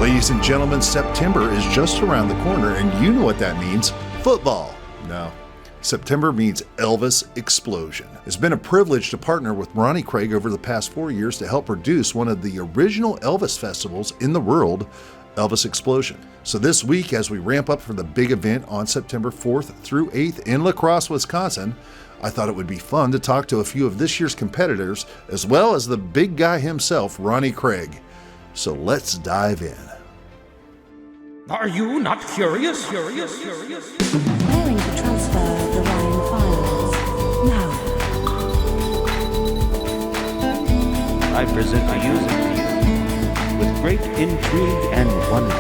Ladies and gentlemen, September is just around the corner, and you know what that means. Football. No. September means Elvis Explosion. It's been a privilege to partner with Ronny Craig over the past 4 years to help produce one of the original Elvis festivals in the world, Elvis Explosion. So this week, as we ramp up for the big event on September 4th through 8th in La Crosse, Wisconsin, I thought it would be fun to talk to a few of this year's competitors, as well as the big guy himself, Ronny Craig. So let's dive in. Are you not curious? Preparing to transfer the Ryan files. Now. I present to you, with great intrigue and wonder,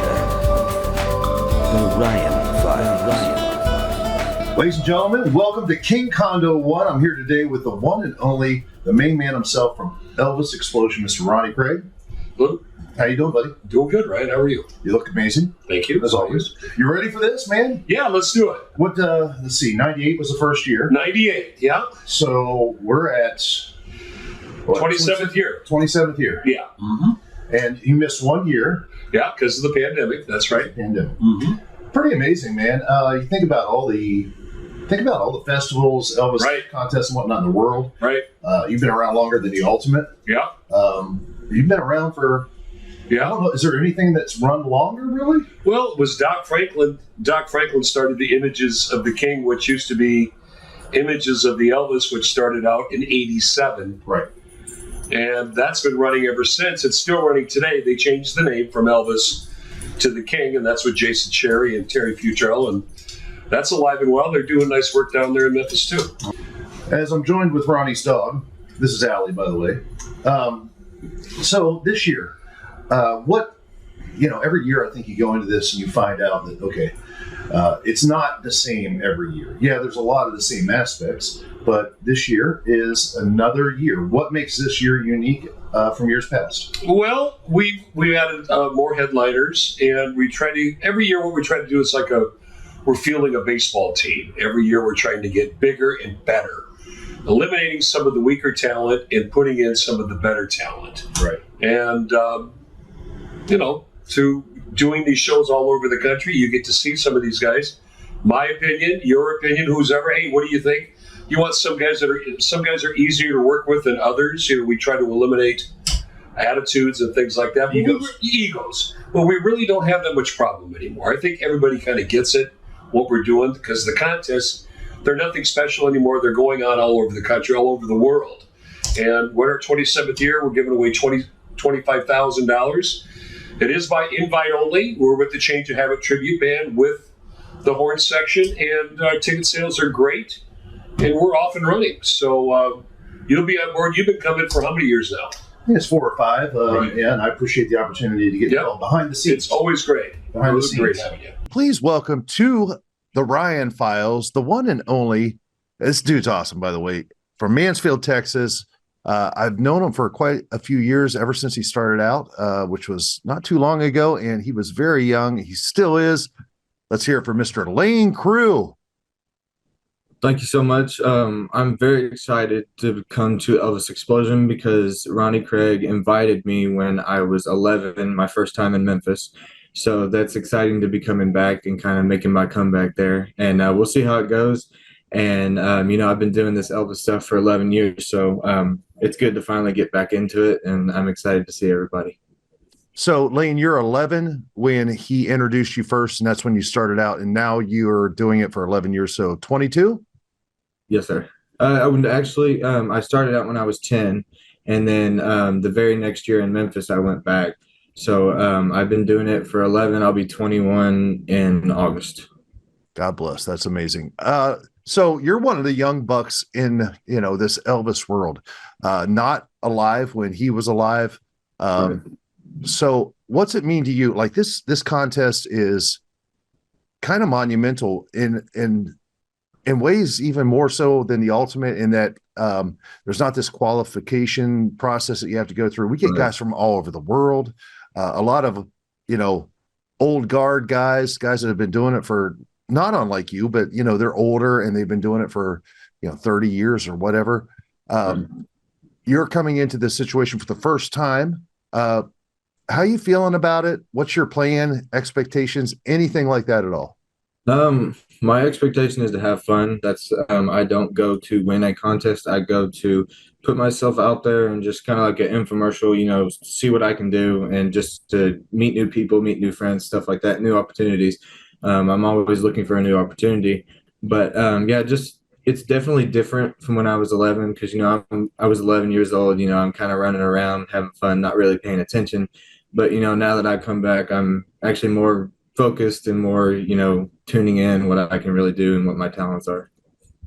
the Ryan Files. Ladies and gentlemen, welcome to King Condo 1. I'm here today with the one and only, the main man himself from Elvis Explosion, Mr. Ronny Craig. Hello. How you doing, buddy? Doing good, Ryan. How are you? You look amazing. Thank you. As always. You ready for this, man? Yeah, let's do it. What, let's see, 98 was the first year. 98, yeah. So we're at... what, 27th year. 27th year. Yeah. Mm-hmm. And you missed 1 year. Yeah, because of the pandemic. That's right. Pandemic. Mm-hmm. Pretty amazing, man. You think about all the festivals, Elvis contests and whatnot in the world. Right. You've been around longer than the Ultimate. Yeah. You've been around for... Yeah. I don't know. Is there anything that's run longer, really? Well, it was Doc Franklin. Doc Franklin started the Images of the King, which used to be Images of the Elvis, which started out in 87. Right. And that's been running ever since. It's still running today. They changed the name from Elvis to the King, and that's with Jason Cherry and Terry Futrell, and that's alive and well. They're doing nice work down there in Memphis, too. As I'm joined with Ronnie's dog, this is Allie, by the way. So this year, every year I think you go into this and you find out that, okay, it's not the same every year. Yeah, there's a lot of the same aspects, but this year is another year. What makes this year unique from years past? Well, we've added more headliners, and every year what we try to do is we're fielding a baseball team. Every year we're trying to get bigger and better, eliminating some of the weaker talent and putting in some of the better talent. Right. And, through doing these shows all over the country, you get to see some of these guys. My opinion, your opinion, who's ever, hey, what do you think? You want some guys are easier to work with than others. We try to eliminate attitudes and things like that. Egos. But we really don't have that much problem anymore. I think everybody kind of gets it, what we're doing, because the contests, they're nothing special anymore. They're going on all over the country, all over the world. And we're in our 27th year. We're giving away $25,000. It is by invite only. We're with the Change of Habit tribute band with the horn section, and our ticket sales are great, and we're off and running. So you'll be on board. You've been coming for how many years now? I think it's 4 or 5. Right. Yeah, and I appreciate the opportunity to get involved behind the scenes. It's always great. Behind the scenes. Great having you. Please welcome to the Ryan Files, the one and only. This dude's awesome, by the way, from Mansfield, Texas. I've known him for quite a few years, ever since he started out, which was not too long ago, and he was very young. He still is. Let's hear it for Mr. Lane Crew. Thank you so much. I'm very excited to come to Elvis Explosion because Ronny Craig invited me when I was 11, my first time in Memphis. So that's exciting to be coming back and kind of making my comeback there. And we'll see how it goes. And, I've been doing this Elvis stuff for 11 years, so it's good to finally get back into it, and I'm excited to see everybody. So, Lane, you're 11 when he introduced you first, and that's when you started out, and now you're doing it for 11 years, so 22? Yes, sir. I started out when I was 10, and then the very next year in Memphis, I went back. So I've been doing it for 11. I'll be 21 in August. God bless. That's amazing. So you're one of the young bucks in, this Elvis world, not alive when he was alive. Right. So what's it mean to you? Like this contest is kind of monumental in ways even more so than the Ultimate, in that there's not this qualification process that you have to go through. We get guys from all over the world, a lot of, old guard guys that have been doing it for, not unlike you, but they're older and they've been doing it for 30 years or whatever. You're coming into this situation for the first time. how you feeling about it? What's your plan, expectations, anything like that at all? My expectation is to have fun. That's I don't go to win a contest. I go to put myself out there and just kind of like an infomercial, see what I can do and just to meet new people, meet new friends, stuff like that, new opportunities. I'm always looking for a new opportunity, but yeah, just it's definitely different from when I was 11 because I was 11 years old. I'm kind of running around having fun, not really paying attention. But now that I come back, I'm actually more focused and more tuning in what I can really do and what my talents are.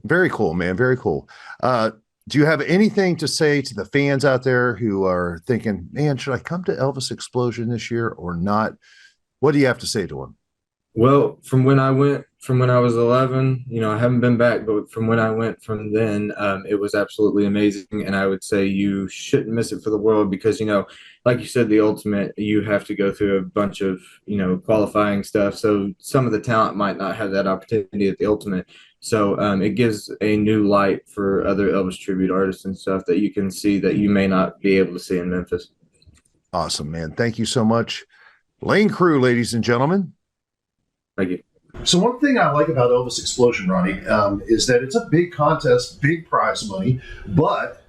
Very cool, man. Very cool. Do you have anything to say to the fans out there who are thinking, man, should I come to Elvis Explosion this year or not? What do you have to say to them? Well, from when I was 11, I haven't been back, but from when I went from then, it was absolutely amazing. And I would say you shouldn't miss it for the world because, like you said, the ultimate, you have to go through a bunch of, qualifying stuff. So some of the talent might not have that opportunity at the ultimate. So it gives a new light for other Elvis tribute artists and stuff that you can see that you may not be able to see in Memphis. Awesome, man. Thank you so much. Lane Crew, ladies and gentlemen. Thank you. So one thing I like about Elvis Explosion, Ronnie, is that it's a big contest, big prize money, but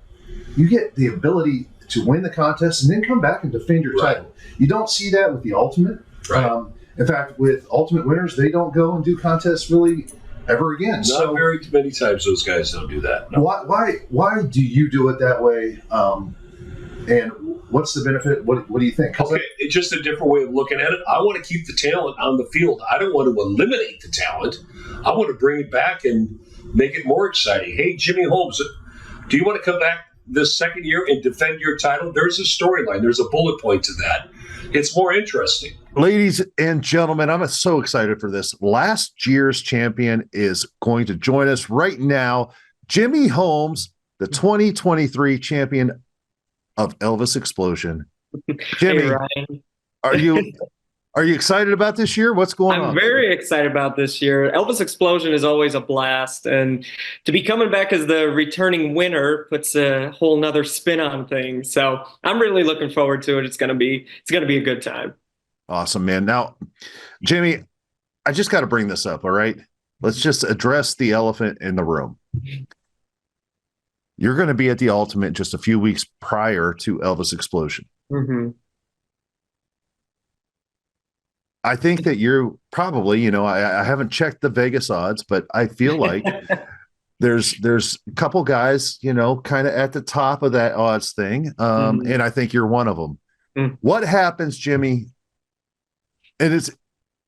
you get the ability to win the contest and then come back and defend your title. You don't see that with the Ultimate. Right. In fact, with Ultimate winners, they don't go and do contests really ever again. Not very many times those guys don't do that. No. Why do you do it that way? And what's the benefit? What do you think? Okay, it's just a different way of looking at it. I want to keep the talent on the field. I don't want to eliminate the talent. I want to bring it back and make it more exciting. Hey, Jimmy Holmes, do you want to come back this second year and defend your title? There's a storyline. There's a bullet point to that. It's more interesting. Ladies and gentlemen, I'm so excited for this. Last year's champion is going to join us right now. Jimmy Holmes, the 2023 champion of Elvis Explosion. Jimmy, hey, Ryan. Are you excited about this year? What's going on? I'm very excited about this year. Elvis Explosion is always a blast, and to be coming back as the returning winner puts a whole nother spin on things. So I'm really looking forward to it. It's gonna be a good time. Awesome, man. Now, Jimmy, I just got to bring this up. All right, let's just address the elephant in the room. You're going to be at the Ultimate just a few weeks prior to Elvis Explosion. Mm-hmm. I think that you're probably, I haven't checked the Vegas odds, but I feel like there's a couple guys, kind of at the top of that odds thing. And I think you're one of them. Mm. What happens, Jimmy? And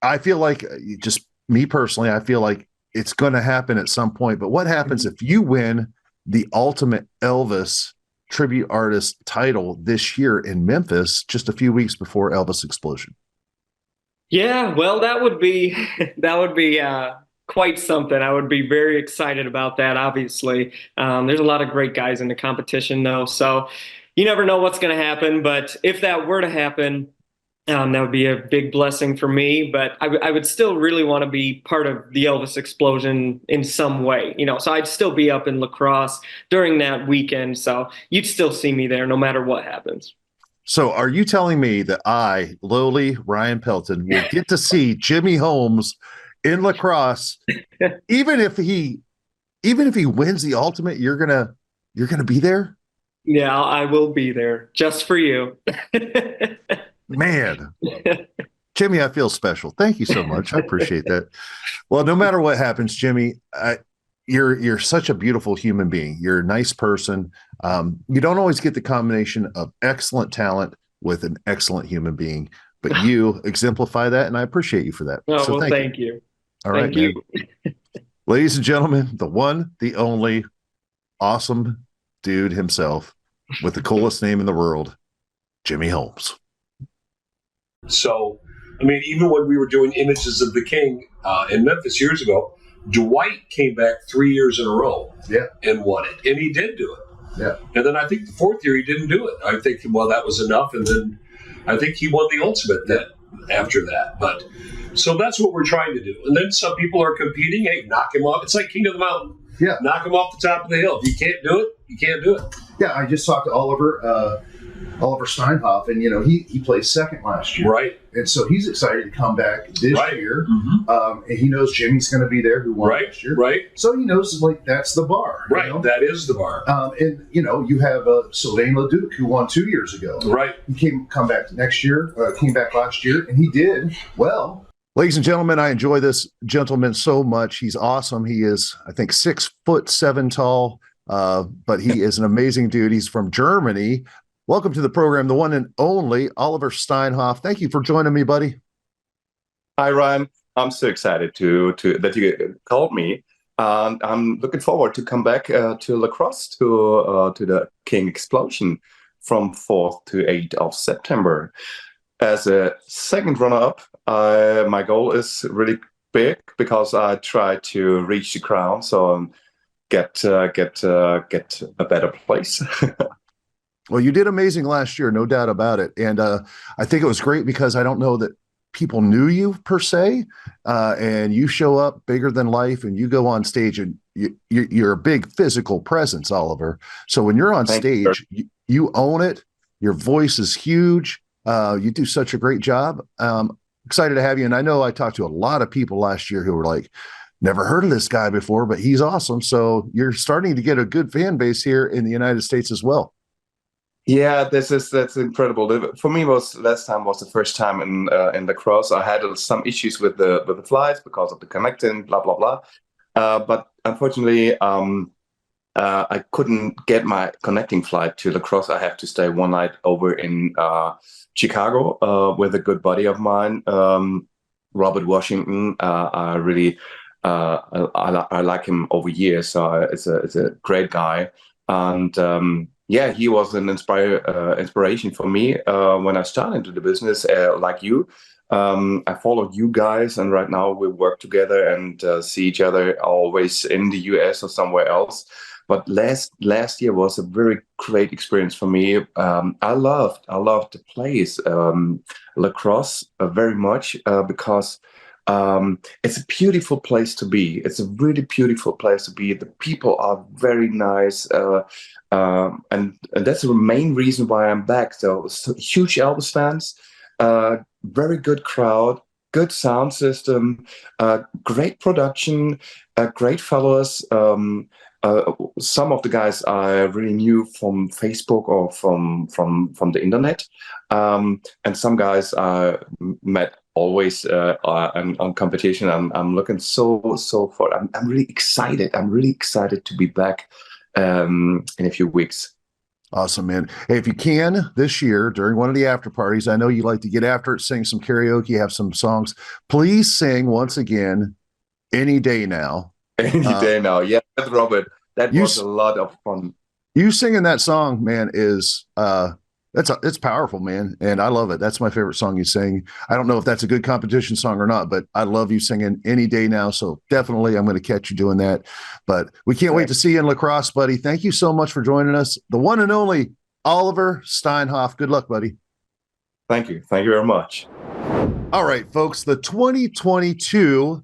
I feel like just me personally, I feel like it's going to happen at some point, but what happens if you win the Ultimate Elvis tribute artist title this year in Memphis, just a few weeks before Elvis Explosion? Yeah, well, that would be quite something. I would be very excited about that. Obviously, there's a lot of great guys in the competition, though, so you never know what's going to happen. But if that were to happen, that would be a big blessing for me. But I would still really want to be part of the Elvis Explosion in some way, So I'd still be up in La Crosse during that weekend. So you'd still see me there no matter what happens. So are you telling me that I, lowly Ryan Pelton, will get to see Jimmy Holmes in La Crosse, even if he wins the Ultimate? You're gonna be there? Yeah, I will be there just for you. Man, Jimmy, I feel special. Thank you so much. I appreciate that. Well, no matter what happens, Jimmy, you're such a beautiful human being. You're a nice person. You don't always get the combination of excellent talent with an excellent human being, but you exemplify that, and I appreciate you for that. Oh, so well, thank you. All right, thank man. Ladies and gentlemen, the one, the only, awesome dude himself with the coolest name in the world, Jimmy Holmes. So, even when we were doing Images of the King in Memphis years ago, Dwight came back 3 years in a row and won it. And he did do it. Yeah. And then I think the fourth year he didn't do it. I think, that was enough. And then I think he won the Ultimate then after that. But so that's what we're trying to do. And then some people are competing. Hey, knock him off. It's like King of the Mountain. Yeah. Knock him off the top of the hill. If you can't do it, you can't do it. Yeah, I just talked to Oliver. Oliver Steinhoff, and he placed second last year, Right. And so he's excited to come back this year. And he knows Jimmy's going to be there, who won last year, Right. So he knows that's the bar, Right. That is the bar. And you have Sylvain Ledoux, who won 2 years ago, Right. He come back next year, came back last year, and he did well. Ladies and gentlemen, I enjoy this gentleman so much. He's awesome. He is, I think, 6'7" tall, but he is an amazing dude. He's from Germany. Welcome to the program, the one and only Oliver Steinhoff. Thank you for joining me, buddy. Hi, Ryan. I'm so excited to that you called me. I'm looking forward to come back to Lacrosse to the King Explosion from 4th to 8th of September. As a second runner-up, my goal is really big because I try to reach the crown, so get a better place. Well, you did amazing last year, no doubt about it. And I think it was great because I don't know that people knew you per se, and you show up bigger than life, and you go on stage, and you're a big physical presence, Oliver. So when you're on stage, you own it. Your voice is huge. You do such a great job. Excited to have you. And I know I talked to a lot of people last year who were like, never heard of this guy before, but he's awesome. So you're starting to get a good fan base here in the United States as well. Yeah, that's incredible. For me, last time was the first time in the Crosse. I had some issues with the flights because of the connecting, blah blah blah. But unfortunately, I couldn't get my connecting flight to Lacrosse. I have to stay one night over in Chicago with a good buddy of mine, Robert Washington. I really I like him over years. So it's a great guy, and yeah, he was an inspiration for me when I started into the business. Like you, I followed you guys, and right now we work together and see each other always in the US or somewhere else. But last year was a very great experience for me. I loved the place, Lacrosse, very much because it's a beautiful place to be. It's a really beautiful place to be. The people are very nice, and that's the main reason why I'm back. So huge Elvis fans, very good crowd, good sound system, great production, great fellows. Some of the guys I really knew from Facebook or from the internet, and some guys I met always on competition. I'm looking so forward. I'm really excited. I'm really excited to be back in a few weeks. Awesome, man. Hey, if you can this year during one of the after parties, I know you like to get after it, sing some karaoke, have some songs. Please sing once again, "Any Day Now." Any day now. Yeah, Robert. That was a lot of fun. You singing that song, man, is it's powerful, man, and I love it. That's my favorite song you sing. I don't know if that's a good competition song or not, but I love you singing "Any Day Now." So definitely, I'm going to catch you doing that. But we can't wait to see you in Lacrosse, buddy. Thank you so much for joining us, the one and only Oliver Steinhoff. Good luck, buddy. Thank you. Thank you very much. All right, folks, the 2022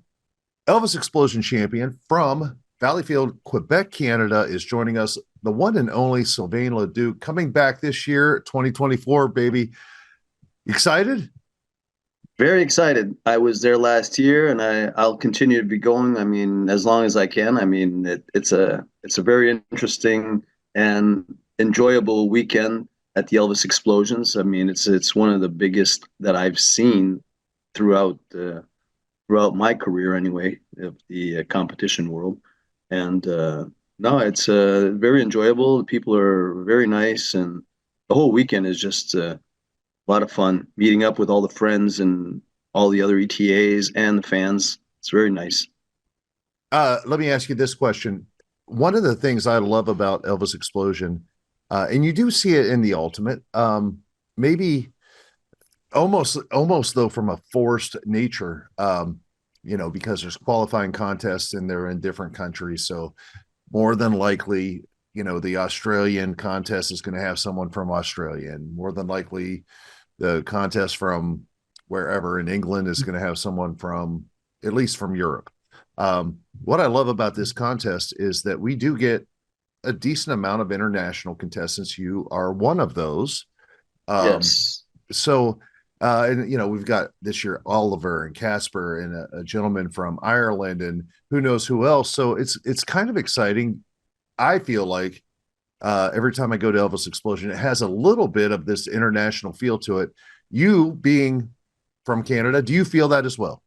Elvis Explosion champion from Valleyfield, Quebec, Canada, is joining us. The one and only Sylvain Ledoux, coming back this year, 2024, baby. Excited? Very excited. I was there last year, and I'll continue to be going. I mean, as long as I can. I mean, it's a very interesting and enjoyable weekend at the Elvis Explosions. I mean, it's one of the biggest that I've seen throughout my career, anyway, of the competition world. And no, it's very enjoyable. The people are very nice, and the whole weekend is just a lot of fun. Meeting up with all the friends and all the other ETAs and the fans. It's very nice. Let me ask you this question. One of the things I love about Elvis Explosion, and you do see it in the Ultimate, maybe almost though from a forced nature, because there's qualifying contests and they're in different countries. So more than likely, the Australian contest is going to have someone from Australia, and more than likely the contest from wherever in England is going to have someone at least from Europe. What I love about this contest is that we do get a decent amount of international contestants. You are one of those. Yes. So, and we've got this year Oliver and Casper and a gentleman from Ireland and who knows who else. So it's kind of exciting. I feel like every time I go to Elvis Explosion, it has a little bit of this international feel to it. You being from Canada, do you feel that as well?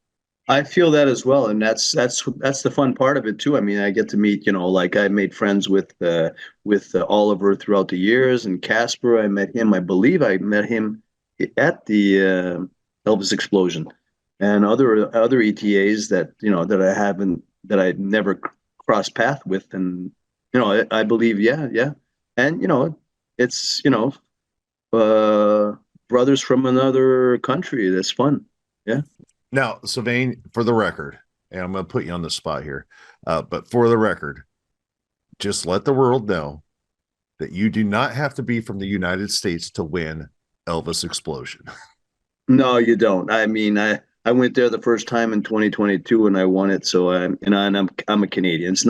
I feel that as well, and that's the fun part of it too. I mean, I get to meet, like I made friends with Oliver throughout the years, and Casper. I met him. I believe I met him at the Elvis Explosion, and other ETAs that I never crossed path with, and I believe, yeah, and it's brothers from another country. That's fun, yeah. Now, Sylvain, for the record, and I'm going to put you on the spot here, but for the record, just let the world know that you do not have to be from the United States to win Elvis Explosion. No, you don't. I mean, I went there the first time in 2022 and I won it. So I'm a Canadian. It's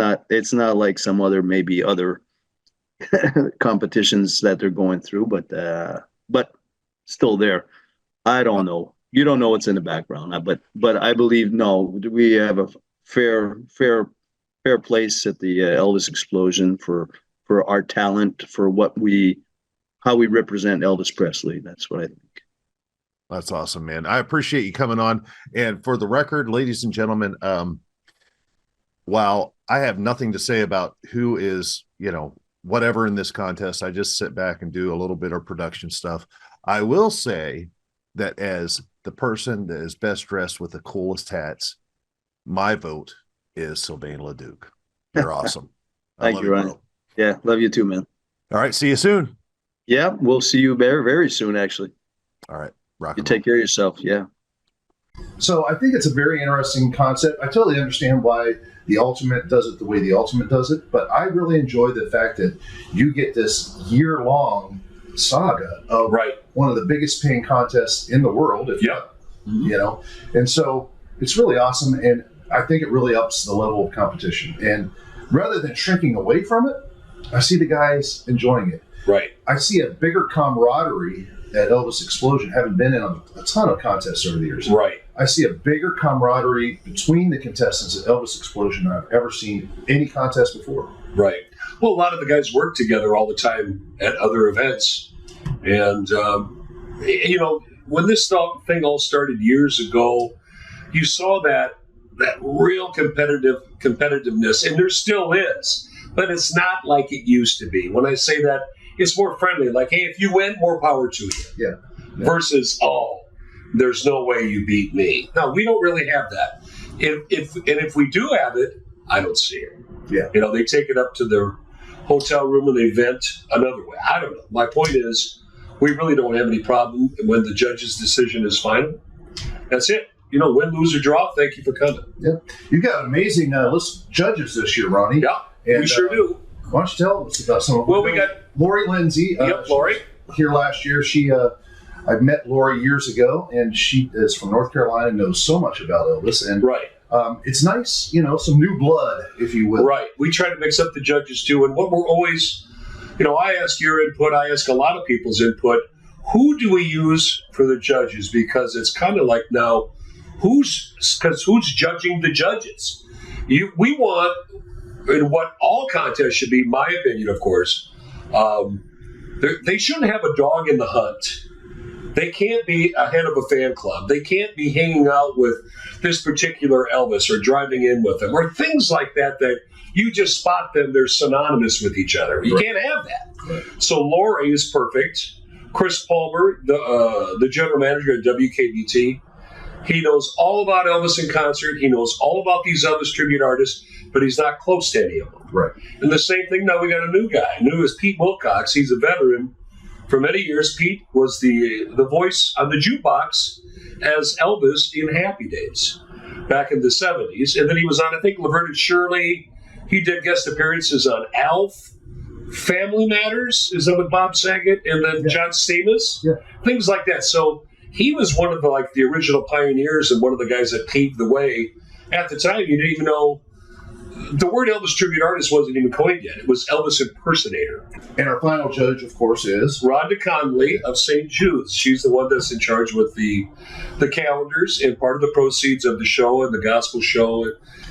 not like some maybe other competitions that they're going through, but still there. I don't know. You don't know what's in the background, but I believe we have a fair place at the Elvis Explosion for our talent, for how we represent Elvis Presley. That's what I think. That's awesome, man. I appreciate you coming on. And for the record, ladies and gentlemen, while I have nothing to say about who is, whatever in this contest, I just sit back and do a little bit of production stuff. I will say that as the person that is best dressed with the coolest hats, my vote is Sylvain Ledoux. You're awesome. Thank you, Ronny. Yeah, love you too, man. All right, see you soon. Yeah, we'll see you very, very soon, actually. All right, rock. You take care of yourself. Yeah. So I think it's a very interesting concept. I totally understand why the Ultimate does it the way the Ultimate does it, but I really enjoy the fact that you get this year-long saga of one of the biggest paying contests in the world, and so it's really awesome, and I think it really ups the level of competition. And rather than shrinking away from it, I see the guys enjoying it. Right. I see a bigger camaraderie at Elvis Explosion, having been in a ton of contests over the years. Right. I see a bigger camaraderie between the contestants at Elvis Explosion than I've ever seen any contest before. Right. Well, a lot of the guys work together all the time at other events. And, when this thing all started years ago, you saw that real competitiveness, and there still is, but it's not like it used to be. When I say that, it's more friendly. Like, hey, if you win, more power to you. Yeah. Versus, there's no way you beat me. No, we don't really have that. If we do have it, I don't see it. Yeah. They take it up to their hotel room and they vent another way. I don't know. My point is, we really don't have any problem when the judge's decision is final. That's it. Win, lose, or draw. Thank you for coming. Yeah. You've got an amazing list of judges this year, Ronny. Yeah, and, we sure do. Why don't you tell us about some of them? Well, we got Lori Lindsay. Lori. Here last year. I met Lori years ago, and she is from North Carolina and knows so much about Elvis. And it's nice, some new blood, if you will. Right. We try to mix up the judges, too. And what we're always, I ask your input. I ask a lot of people's input. Who do we use for the judges? Because it's kind of like now, who's judging the judges? We want, and what all contests should be, my opinion, of course, they shouldn't have a dog in the hunt. They can't be a head of a fan club. They can't be hanging out with this particular Elvis or driving in with them or things like that you just spot them. They're synonymous with each other. You can't have that. Right. So Lori is perfect. Chris Palmer, the general manager at WKBT, he knows all about Elvis in concert. He knows all about these Elvis tribute artists, but he's not close to any of them. Right. And the same thing now, we got a new guy. New is Pete Wilcox. He's a veteran. For many years, Pete was the voice on the jukebox as Elvis in Happy Days back in the 70s. And then he was on, I think, Laverne and Shirley. He did guest appearances on Alf, Family Matters, is that with Bob Saget, and then John Stamos, things like that. So he was one of the original pioneers and one of the guys that paved the way. At the time, you didn't even know the word Elvis tribute artist wasn't even coined yet. It was Elvis impersonator. And our final judge, of course, is Rhonda Conley of St. Jude's. She's the one that's in charge with the calendars, and part of the proceeds of the show and the gospel show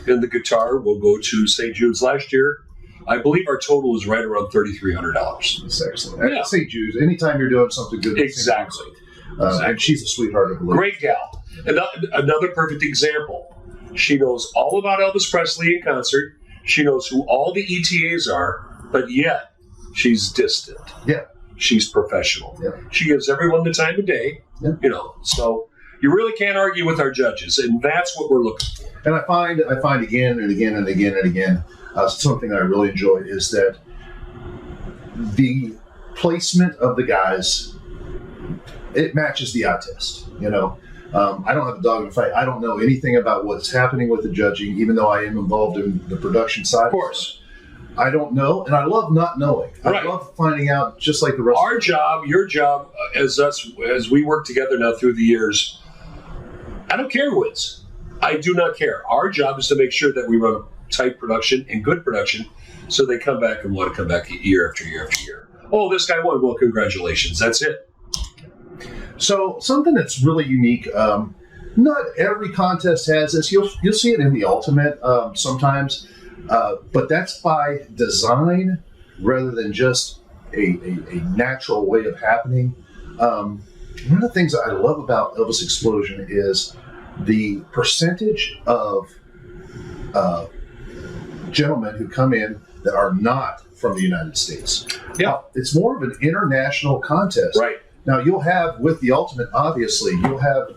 and the guitar will go to St. Jude's. Last year, I believe our total was right around $3,300. That's excellent. Yeah. St. Jude's, anytime you're doing something good. Exactly. And she's a sweetheart, I believe. Great gal. Another perfect example. She knows all about Elvis Presley in concert. She knows who all the ETAs are, but yet she's distant. Yeah. She's professional. Yeah. She gives everyone the time of day. Yeah. So you really can't argue with our judges, and that's what we're looking for. And I find again and again and again and again, something I really enjoy is that the placement of the guys, it matches the eye test. I don't have a dog in the fight. I don't know anything about what's happening with the judging, even though I am involved in the production side. Of course. I don't know, and I love not knowing. Right. I love finding out, just like the rest Our job, your job, as we work together now through the years, I don't care who wins. I do not care. Our job is to make sure that we run a tight production and good production so they come back and want to come back year after year after year. Oh, this guy won. Well, congratulations. That's it. So something that's really unique. Not every contest has this. You'll see it in the Ultimate sometimes, but that's by design rather than just a natural way of happening. One of the things that I love about Elvis Explosion is the percentage of gentlemen who come in that are not from the United States. Yeah, it's more of an international contest. Right. Now you'll have, with the Ultimate, obviously, you'll have,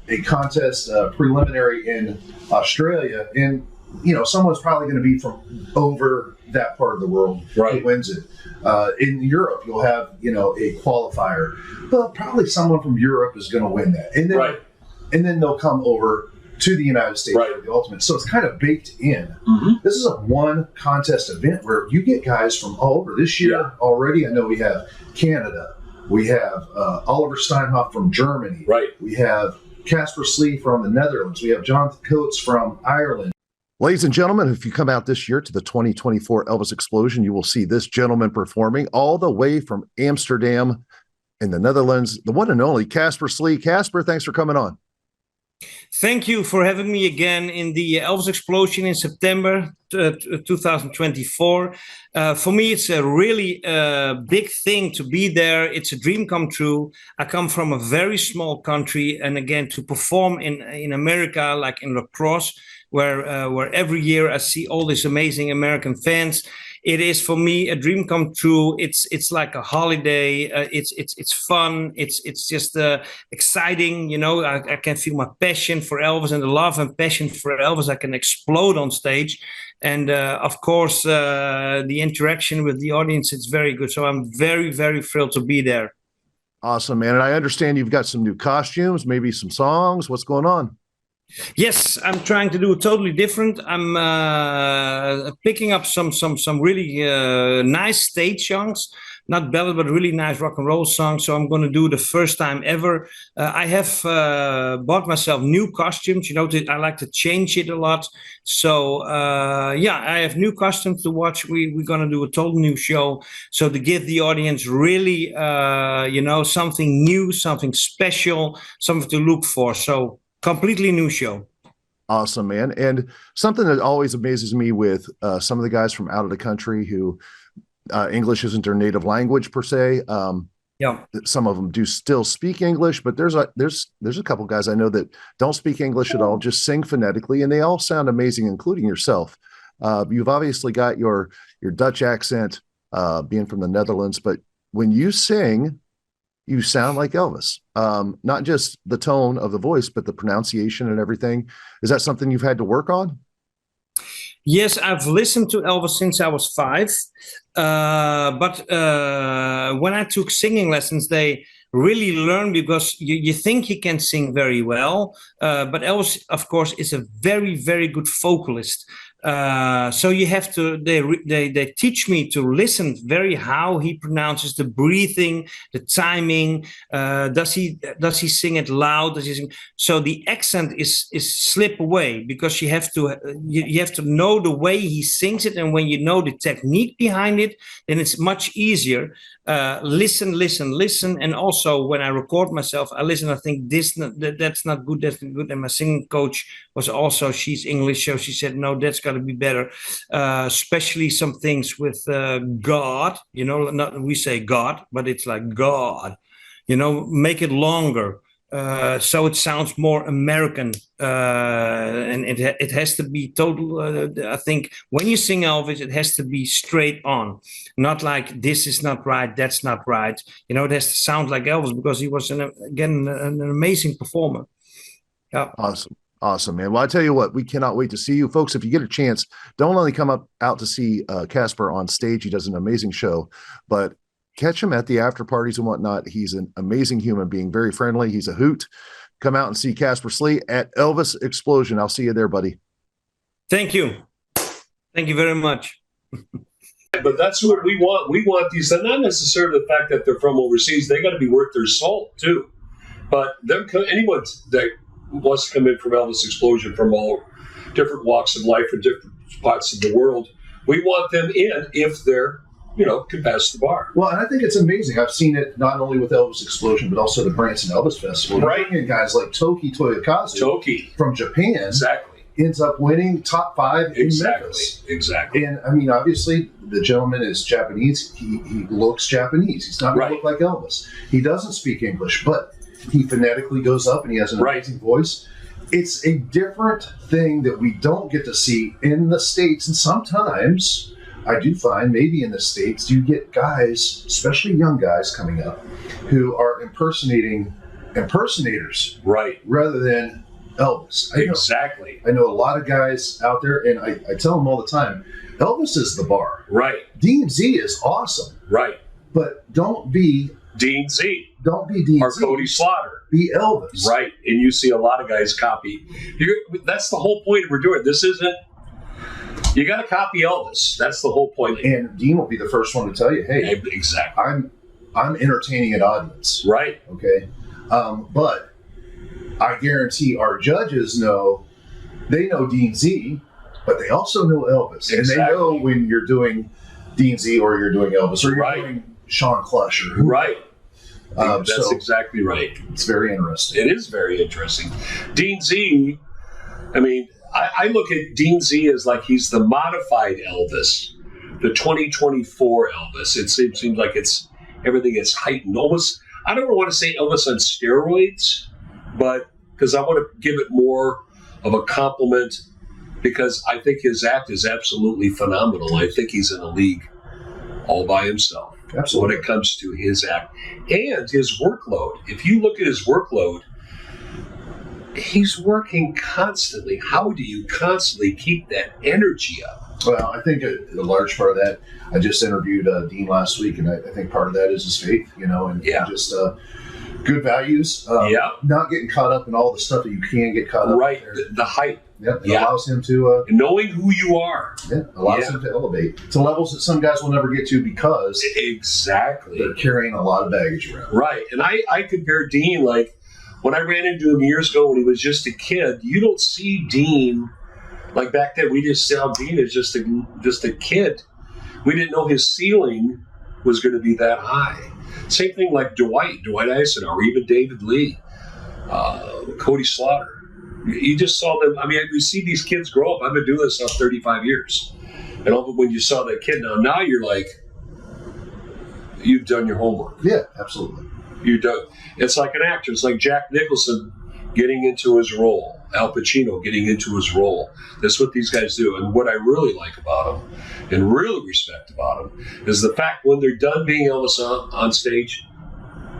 a contest preliminary in Australia, and, someone's probably going to be from over that part of the world who wins it. In Europe, you'll have, a qualifier, but probably someone from Europe is going to win that. And then, and then they'll come over to the United States for the Ultimate. So it's kind of baked in. Mm-hmm. This is a one contest event where you get guys from all over. This year already, I know we have Canada. We have Oliver Steinhoff from Germany. Right. We have Casper from the Netherlands. We have Jonathan Coates from Ireland. Ladies and gentlemen, if you come out this year to the 2024 Elvis Explosion, you will see this gentleman performing all the way from Amsterdam in the Netherlands, the one and only Casper. Casper, thanks for coming on. Thank you for having me again in the Elvis Explosion in September 2024. For me, it's a really big thing to be there. It's a dream come true. I come from a very small country, and again, to perform in America, like in Crosse, where every year I see all these amazing American fans. It is for me a dream come true. It's like a holiday. It's fun. It's just exciting. I can feel my passion for Elvis and the love and passion for Elvis. I can explode on stage, and of course the interaction with the audience is very good. So I'm very, very thrilled to be there. Awesome, man. And I understand you've got some new costumes, maybe some songs. What's going on? Yes, I'm trying to do it totally different. I'm picking up some really nice stage songs, not ballad, but really nice rock and roll songs. So I'm going to do the first time ever. I have bought myself new costumes. I like to change it a lot. So I have new costumes to watch. We're going to do a total new show. So to give the audience really, something new, something special, something to look for. So completely new show. Awesome, man. And something that always amazes me with some of the guys from out of the country who English isn't their native language per se. Some of them do still speak English, but there's a couple guys I know that don't speak English at all, just sing phonetically, and they all sound amazing, including yourself. You've obviously got your Dutch accent, being from the Netherlands, but when you sing, you sound like Elvis. Not just the tone of the voice, but the pronunciation and everything. Is that something you've had to work on? Yes, I've listened to Elvis since I was 5. But when I took singing lessons, they really learned, because you think he can sing very well. But Elvis, of course, is a very, very good vocalist. So you have to. They teach me to listen very how he pronounces the breathing, the timing. Does he sing it loud? Does he sing? So the accent is slip away because you have to know the way he sings it, and when you know the technique behind it, then it's much easier. Listen, and also when I record myself, I listen. I think that's not good. That's not good. And my singing coach was also, she's English, so she said, no, that's got to be better. Especially some things with God. Not we say God, but it's like God. Make it longer. So it sounds more American, and it has to be total. I think when you sing Elvis, it has to be straight on, not like this is not right, that's not right. It has to sound like Elvis because he was an amazing performer. Yeah. Awesome, man. Well, I tell you what, we cannot wait to see you folks. If you get a chance, don't only come out to see Casper on stage. He does an amazing show, but catch him at the after parties and whatnot. He's an amazing human being, very friendly. He's a hoot. Come out and see Casper Slee at Elvis Explosion. I'll see you there, buddy. Thank you. Thank you very much. But that's what we want. We want these, and not necessarily the fact that they're from overseas. They got to be worth their salt too. But anyone that wants to come in from Elvis Explosion from all different walks of life and different spots of the world, we want them in if they're can pass the bar. Well, and I think it's amazing. I've seen it not only with Elvis Explosion, but also the Branson Elvis Festival. Right. And guys like Toki Toyokazu from Japan. Exactly. Ends up winning top 5 in Memphis. Exactly. And I mean, obviously, the gentleman is Japanese. He looks Japanese. He's not going to look like Elvis. He doesn't speak English, but he phonetically goes up and he has an amazing voice. It's a different thing that we don't get to see in the States, and sometimes I do find maybe in the States you get guys, especially young guys coming up, who are impersonators, rather than Elvis. I know a lot of guys out there, and I tell them all the time, Elvis is the bar. Right. Dean Z is awesome. Right. But don't be Dean Z. Don't be Dean or Z. Cody Slaughter. Be Elvis. Right. And you see a lot of guys copy. That's the whole point of we're doing. This isn't. You got to copy Elvis. That's the whole point. And Dean will be the first one to tell you, hey, exactly. I'm entertaining an audience. Right. Okay. But I guarantee our judges know Dean Z, but they also know Elvis. Exactly. And they know when you're doing Dean Z or you're doing Elvis or you're doing Sean Clush or who. Right. That's exactly right. It's very interesting. It is very interesting. Dean Z, I mean, I look at Dean Z as like he's the modified Elvis, the 2024 Elvis. It seems like everything is heightened. Almost, I don't want to say Elvis on steroids, but because I want to give it more of a compliment because I think his act is absolutely phenomenal. I think he's in a league all by himself. Absolutely. When it comes to his act and his workload. If you look at his workload, he's working constantly. How do you constantly keep that energy up? Well, I think a large part of that, I just interviewed Dean last week, and I think part of that is his faith, and just good values. Not getting caught up in all the stuff that you can get caught up in. The hype. Yep, it allows him to... knowing who you are. Yeah, allows him to elevate to levels that some guys will never get to because... Exactly. They're carrying a lot of baggage around. Right, and I compare Dean, like, when I ran into him years ago when he was just a kid, you don't see Dean... Like back then, we just saw Dean as just a kid. We didn't know his ceiling was going to be that high. Same thing like Dwight Eisenhower, or even David Lee, Cody Slaughter. You just saw them. I mean, we see these kids grow up. I've been doing this now 35 years. And all when you saw that kid, now you're like, you've done your homework. Yeah, absolutely. You do. It's like an actor. It's like Jack Nicholson getting into his role. Al Pacino getting into his role. That's what these guys do. And what I really like about them and really respect about them is the fact when they're done being Elvis on stage,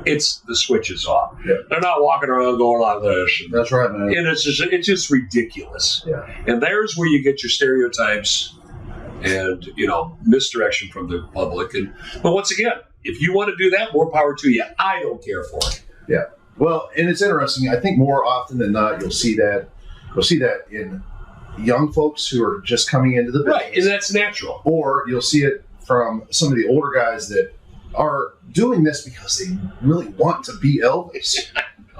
it's the switch is off. Yeah. They're not walking around going like this. That's right, man. And it's just ridiculous. Yeah. And there's where you get your stereotypes and, misdirection from the public. But once again, if you want to do that, more power to you. I don't care for it. Yeah. Well, and it's interesting. I think more often than not, you'll see that in young folks who are just coming into the business. Right, and that's natural. Or you'll see it from some of the older guys that are doing this because they really want to be Elvis,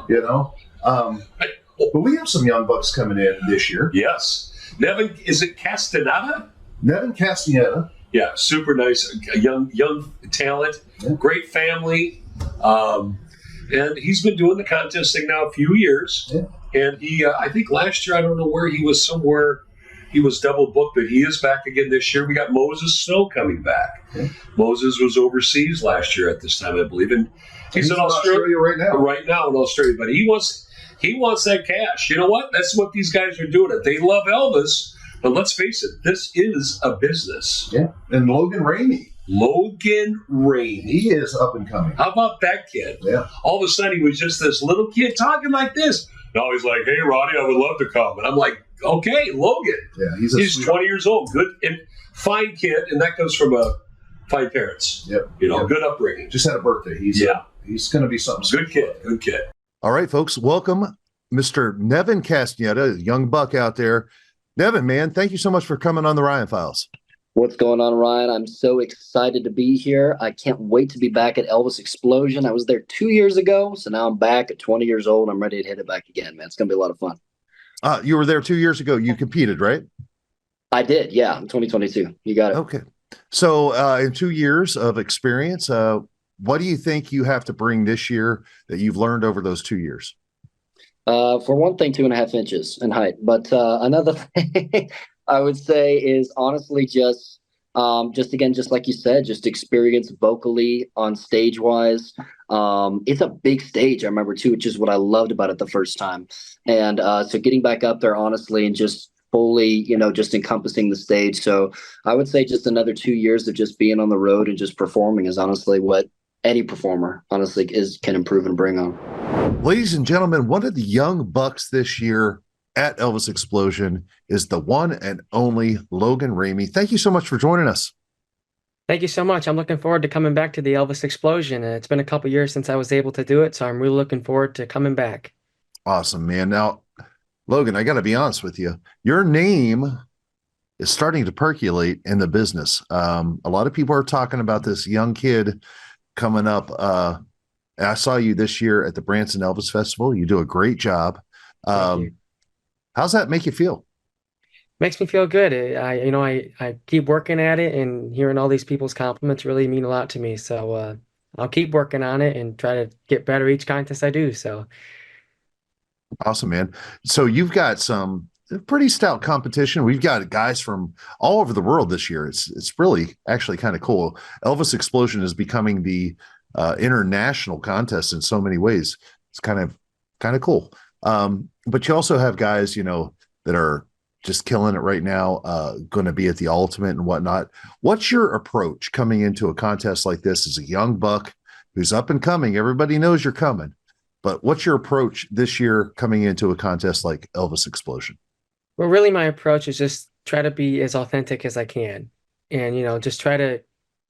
you know? But we have some young bucks coming in this year. Yes. Nevin, is it Castaneda? Nevin Castaneda. Yeah, super nice, young talent, great family. And he's been doing the contest thing now a few years. Yeah. And he, I think last year, I don't know where he was, somewhere he was double booked, but he is back again this year. We got Moses Snow coming back. Yeah. Moses was overseas last year at this time, I believe. And he's in Australia right now. Right now in Australia, but he wants that cash. You know what? That's what these guys are doing. They love Elvis, but let's face it, this is a business. Yeah. And Logan Ramey. He is up and coming. How about that kid? Yeah. All of a sudden, he was just this little kid talking like this. Now he's like, "Hey, Ronnie, I would love to come." And I'm like, "Okay, Logan." Yeah, he's 20 years old, good and fine kid, and that comes from fine parents. Yep. You know, good upbringing. Just had a birthday. He's going to be something. Good kid. Good kid. All right, folks, welcome Mr. Nevin Castaneda, young buck out there. Nevin, man, thank you so much for coming on the Ryan Files. What's going on, Ryan? I'm so excited to be here. I can't wait to be back at Elvis Explosion. I was there 2 years ago, so now I'm back at 20 years old. I'm ready to hit it back again, man. It's going to be a lot of fun. You were there 2 years ago. You competed, right? I did, yeah, in 2022. You got it. Okay. So in 2 years of experience, what do you think you have to bring this year that you've learned over those 2 years? For one thing, 2.5 inches in height. But another thing I would say is honestly just again, just like you said, just experience vocally on stage wise. It's a big stage, I remember too, which is what I loved about it the first time. And so getting back up there honestly and just fully, just encompassing the stage. So I would say just another 2 years of just being on the road and just performing is honestly what any performer honestly can improve and bring on. Ladies and gentlemen, one of the young bucks this year at Elvis Explosion is the one and only Logan Ramey. Thank you so much for joining us. Thank you so much. I'm looking forward to coming back to the Elvis Explosion. It's been a couple years since I was able to do it, so I'm really looking forward to coming back. Awesome, man. Now, Logan, I got to be honest with you. Your name is starting to percolate in the business. A lot of people are talking about this young kid coming up. I saw you this year at the Branson Elvis Festival. You do a great job. How's that make you feel? Makes me feel good. I keep working at it, and hearing all these people's compliments really mean a lot to me. So I'll keep working on it and try to get better each contest I do. So awesome, man. So you've got some pretty stout competition. We've got guys from all over the world this year. It's really actually kind of cool. Elvis Explosion is becoming the international contest in so many ways. It's kind of cool. But you also have guys, that are just killing it right now, going to be at the Ultimate and whatnot. What's your approach coming into a contest like this as a young buck who's up and coming? Everybody knows you're coming, but what's your approach this year coming into a contest like Elvis Explosion? Well, really my approach is just try to be as authentic as I can, and, just try to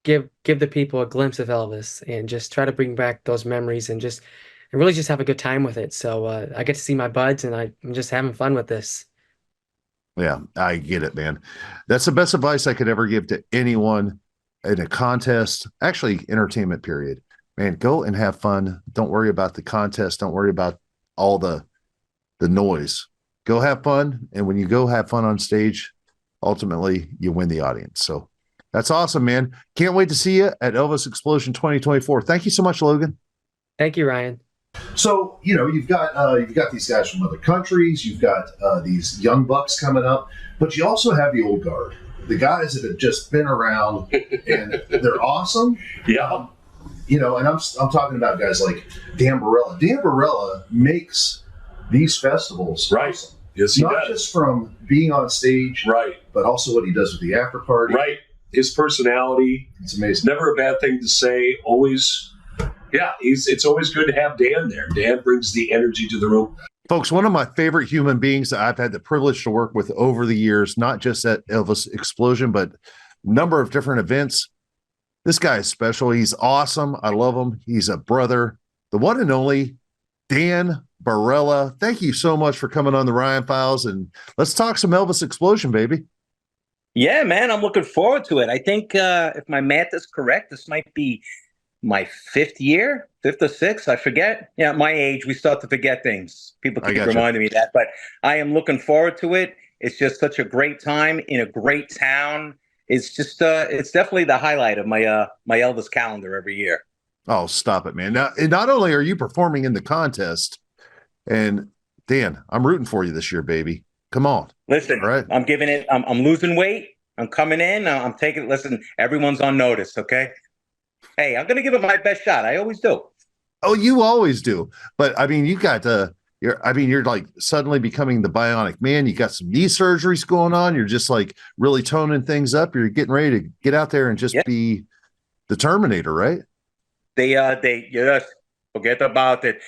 give the people a glimpse of Elvis and just try to bring back those memories and really just have a good time with it. So I get to see my buds, and I'm just having fun with this. Yeah, I get it, man. That's the best advice I could ever give to anyone in a contest, actually entertainment period. Man, go and have fun. Don't worry about the contest. Don't worry about all the noise. Go have fun. And when you go have fun on stage, ultimately you win the audience. So that's awesome, man. Can't wait to see you at Elvis Explosion 2024. Thank you so much, Logan. Thank you, Ryan. So, you've got these guys from other countries, you've got these young bucks coming up, but you also have the old guard, the guys that have just been around and they're awesome. Yeah. And I'm talking about guys like Dan Barella. Dan Barella makes these festivals right. Awesome. Yes, he Not does. just from being on stage, right, but also what he does with the after party. Right. His personality. It's amazing. Never a bad thing to say. Always. Yeah, it's always good to have Dan there. Dan brings the energy to the room. Folks, one of my favorite human beings that I've had the privilege to work with over the years, not just at Elvis Explosion, but a number of different events. This guy is special. He's awesome. I love him. He's a brother. The one and only Dan Barella, thank you so much for coming on the Ryan Files, and let's talk some Elvis Explosion, baby. Yeah, man, I'm looking forward to it. I think if my math is correct, this might be my 5th year, 5th or 6th, I forget. Yeah, at my age, we start to forget things. People keep reminding me of that, but I am looking forward to it. It's just such a great time in a great town. It's just, it's definitely the highlight of my my Elvis calendar every year. Oh, stop it, man. Now, and not only are you performing in the contest, and Dan, I'm rooting for you this year, baby. Come on. Listen, right. I'm giving it, I'm losing weight. I'm coming in. I'm taking, listen, everyone's on notice, okay? Hey, I'm going to give it my best shot. I always do. Oh, you always do. But I mean, you got you're like suddenly becoming the bionic man. You got some knee surgeries going on. You're just like really toning things up. You're getting ready to get out there and just be the Terminator, right? They just forget about it.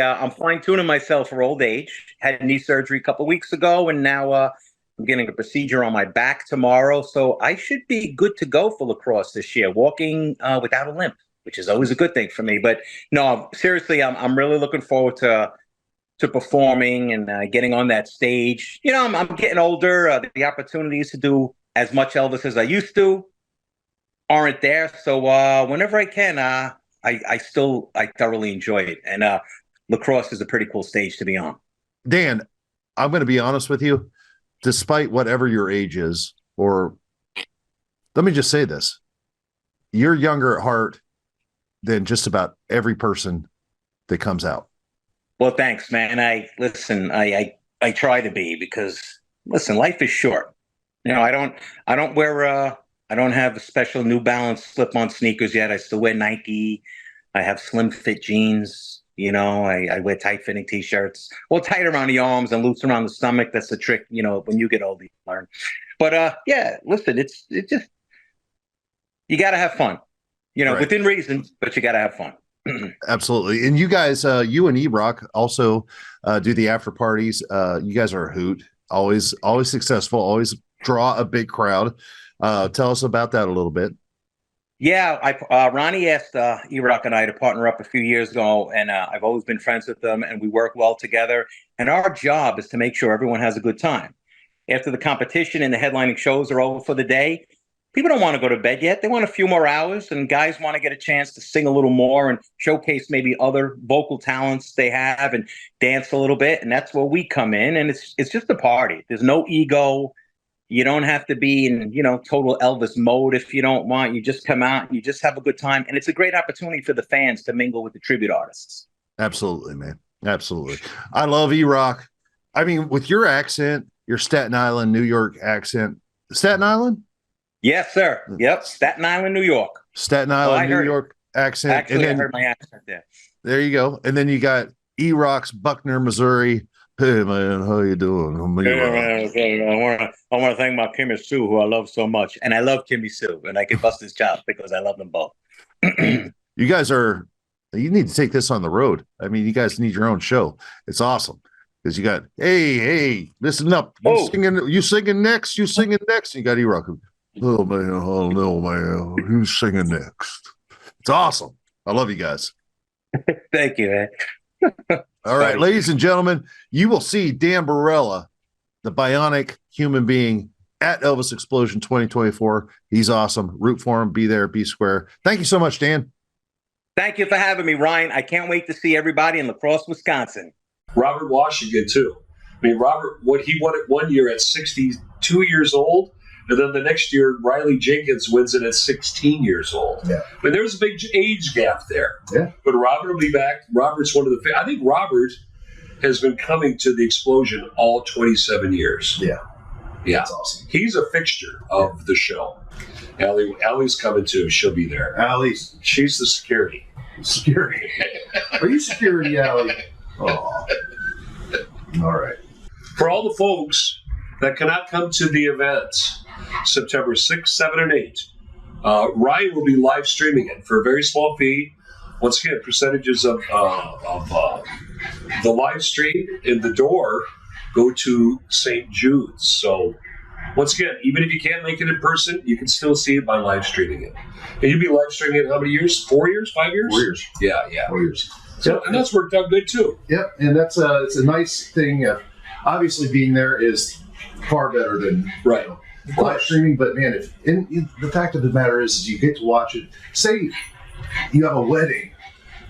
I'm fine tuning myself for old age. Had knee surgery a couple of weeks ago, and now I'm getting a procedure on my back tomorrow. So I should be good to go for lacrosse this year, walking without a limp, which is always a good thing for me. But no, seriously, I'm really looking forward to performing and getting on that stage. You know, I'm getting older. The opportunities to do as much Elvis as I used to aren't there. So whenever I can, I thoroughly enjoy it. And lacrosse is a pretty cool stage to be on. Dan, I'm going to be honest with you. Despite whatever your age is, or let me just say this, you're younger at heart than just about every person that comes out. Well, thanks, man. I try to be, because listen, life is short. You know, I don't wear I don't have a special New Balance slip-on sneakers yet. I still wear Nike. I have slim fit jeans. You know, I wear tight-fitting T-shirts. Well, tight around the arms and loose around the stomach. That's the trick, you know, when you get older, you learn. But, yeah, listen, it's just, you got to have fun. You know, within reason, but you got to have fun. Absolutely. And you guys, you and E-Rock also do the after parties. You guys are a hoot. Always successful. Always draw a big crowd. Tell us about that a little bit. Yeah, Ronnie asked E-Rock and I to partner up a few years ago, and I've always been friends with them, and we work well together. And our job is to make sure everyone has a good time. After the competition and the headlining shows are over for the day, people don't want to go to bed yet. They want a few more hours, and guys want to get a chance to sing a little more and showcase maybe other vocal talents they have and dance a little bit. And that's where we come in, and it's just a party. There's no ego. You don't have to be in, you know, total Elvis mode if you don't want. You just come out and you just have a good time. And it's a great opportunity for the fans to mingle with the tribute artists. Absolutely, man. Absolutely. I love E-Rock. I mean, with your accent, your Staten Island, New York accent. Staten Island? Yes, sir. Yep. Staten Island, New York. Staten Island, New York accent. Actually, I heard my accent there. There you go. And then you got E-Rock's Buckner, Missouri. Hey man, how you doing? I want to thank my Kimmy Sue, who I love so much, and I love Kimmy Sue, and I can bust his chops because I love them both. You guys you need to take this on the road. I mean, you guys need your own show. It's awesome because you got hey, listen up. You singing next. You got E-Rock. Oh man, oh no man, who's singing next? It's awesome. I love you guys. Thank you, man. All right, ladies and gentlemen, you will see Dan Barella, the bionic human being, at Elvis Explosion 2024. He's awesome. Root for him. Be there. Be square. Thank you so much, Dan. Thank you for having me, Ryan. I can't wait to see everybody in La Crosse, Wisconsin. Robert Washington, too. I mean, Robert, he won it one year at 62 years old, and then the next year, Riley Jenkins wins it at 16 years old. Yeah. I mean, there's a big age gap there. Yeah. But Robert will be back. Robert's one of the – I think Robert has been coming to the Explosion all 27 years. Yeah. Yeah. That's awesome. He's a fixture of the show. Allie's coming, too. She'll be there. Allie's. She's the security. Security. Are you security, Allie? Oh. All right. For all the folks that cannot come to the event, September 6th, 7, and 8, Ryan will be live streaming it for a very small fee. Once again, percentages of the live stream in the door go to St. Jude's. So once again, even if you can't make it in person, you can still see it by live streaming it. And you'll be live streaming it how many years? 4 years? 5 years? 4 years. Yeah. 4 years. So, and that's worked out good too. Yep, and that's it's a nice thing. Obviously, being there is far better than Right. live streaming. But man, the fact of the matter is you get to watch it. Say you have a wedding,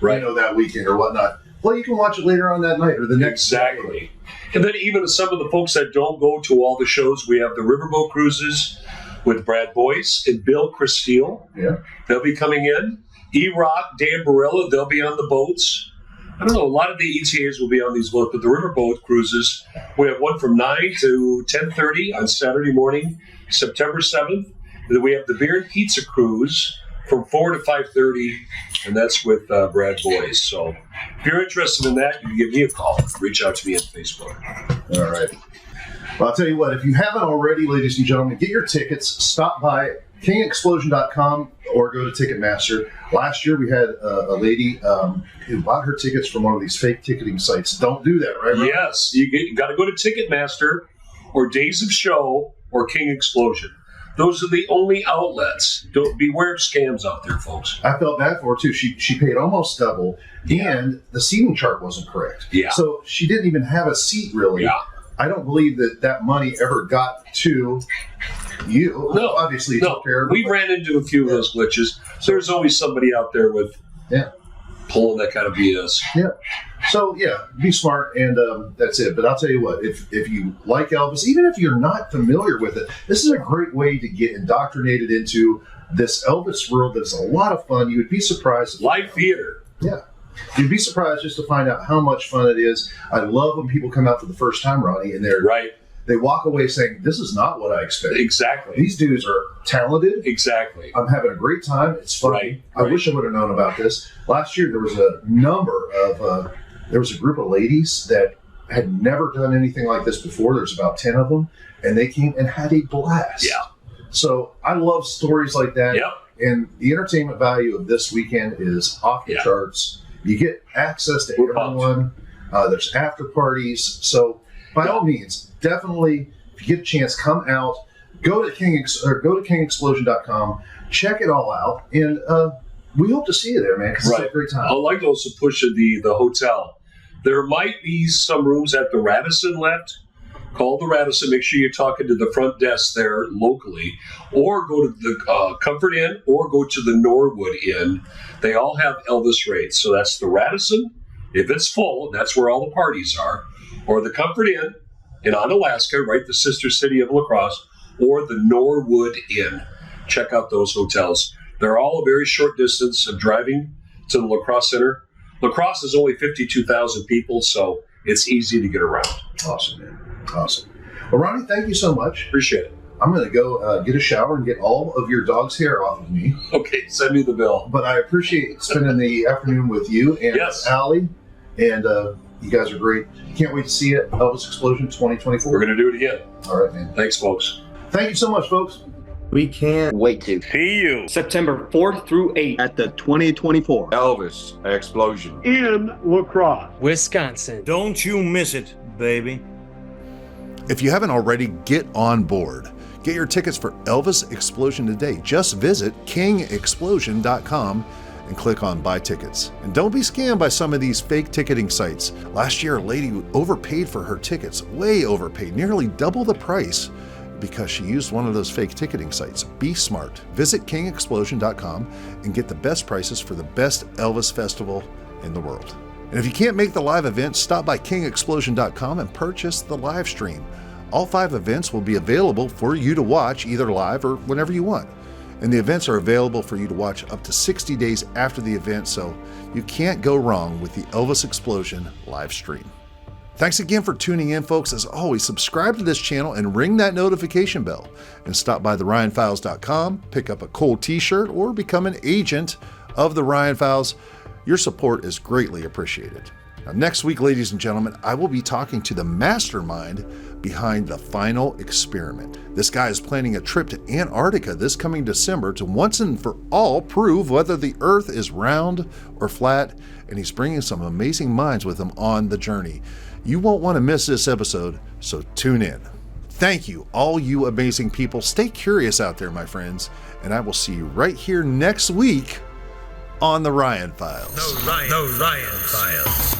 Right. that weekend or whatnot. Well, you can watch it later on that night or the next. Exactly. And then even some of the folks that don't go to all the shows, we have the Riverboat Cruises with Brad Boyce and Bill Christeel. Yeah. They'll be coming in. E-Rock, Dan Barilla, they'll be on the boats. I don't know, a lot of the ETAs will be on these boats, but the Riverboat Cruises, we have one from 9 to 10:30 on Saturday morning, September 7th. And then we have the Beer and Pizza Cruise from 4 to 5:30, and that's with Brad Boyce. So if you're interested in that, you can give me a call. Reach out to me on Facebook. All right. Well, I'll tell you what, if you haven't already, ladies and gentlemen, get your tickets. Stop by kingexplosion.com or go to Ticketmaster. Last year, we had a lady who bought her tickets from one of these fake ticketing sites. Don't do that, right? Ron? Yes, you got to go to Ticketmaster or Days of Show or King Explosion. Those are the only outlets. Don't beware of scams out there, folks. I felt bad for her, too. She paid almost double, and the seating chart wasn't correct. Yeah. So she didn't even have a seat, really. Yeah. I don't believe that money ever got to you. No, obviously, you no. took care of it. We ran into a few of those glitches. There's always somebody out there with pulling that kind of BS. Yeah. So, be smart, and that's it. But I'll tell you what, if you like Elvis, even if you're not familiar with it, this is a great way to get indoctrinated into this Elvis world that's a lot of fun. You would be surprised. Live theater. Yeah. You'd be surprised just to find out how much fun it is. I love when people come out for the first time, Ronnie, and they walk away saying, this is not what I expected. Exactly. These dudes are talented. Exactly. I'm having a great time. It's fun. Right. I wish I would have known about this. Last year, there was a group of ladies that had never done anything like this before. There's about 10 of them, and they came and had a blast. Yeah. So I love stories like that. Yep. And the entertainment value of this weekend is off the charts. You get access to everyone. There's after parties. So by all means, definitely, if you get a chance, come out. Go to kingexplosion.com. Check it all out, and we hope to see you there, man. Because it's a great time. I'd like to also push the hotel. There might be some rooms at the Radisson left. Call the Radisson. Make sure you're talking to the front desk there locally, or go to the Comfort Inn, or go to the Norwood Inn. They all have Elvis rates. So that's the Radisson, if it's full, that's where all the parties are, or the Comfort Inn in Onalaska, right, the sister city of La Crosse, or the Norwood Inn. Check out those hotels. They're all a very short distance of driving to the La Crosse Center. La Crosse is only 52,000 people, so it's easy to get around. Awesome, man. Awesome. Well, Ronnie, thank you so much. Appreciate it. I'm going to go get a shower and get all of your dog's hair off of me. Okay, send me the bill. But I appreciate spending the afternoon with you and Allie. And you guys are great. Can't wait to see you at Elvis Explosion 2024. We're going to do it again. All right, man. Thanks, folks. Thank you so much, folks. We can't wait to see you September 4th through 8th at the 2024 Elvis Explosion in La Crosse, Wisconsin. Don't you miss it, baby. If you haven't already, get on board. Get your tickets for Elvis Explosion today. Just visit kingexplosion.com and click on Buy Tickets. And don't be scammed by some of these fake ticketing sites. Last year, a lady overpaid for her tickets, way overpaid, nearly double the price because she used one of those fake ticketing sites. Be smart. Visit kingexplosion.com and get the best prices for the best Elvis festival in the world. And if you can't make the live event, stop by kingexplosion.com and purchase the live stream. All 5 events will be available for you to watch either live or whenever you want. And the events are available for you to watch up to 60 days after the event, so you can't go wrong with the Elvis Explosion live stream. Thanks again for tuning in, folks. As always, subscribe to this channel and ring that notification bell. And stop by theryanfiles.com, pick up a cool t-shirt, or become an agent of the Ryan Files. Your support is greatly appreciated. Now, next week, ladies and gentlemen, I will be talking to the mastermind behind the final experiment. This guy is planning a trip to Antarctica this coming December to once and for all prove whether the Earth is round or flat, and he's bringing some amazing minds with him on the journey. You won't want to miss this episode, so tune in. Thank you, all you amazing people. Stay curious out there, my friends, and I will see you right here next week on The Ryan Files. The Ryan Files.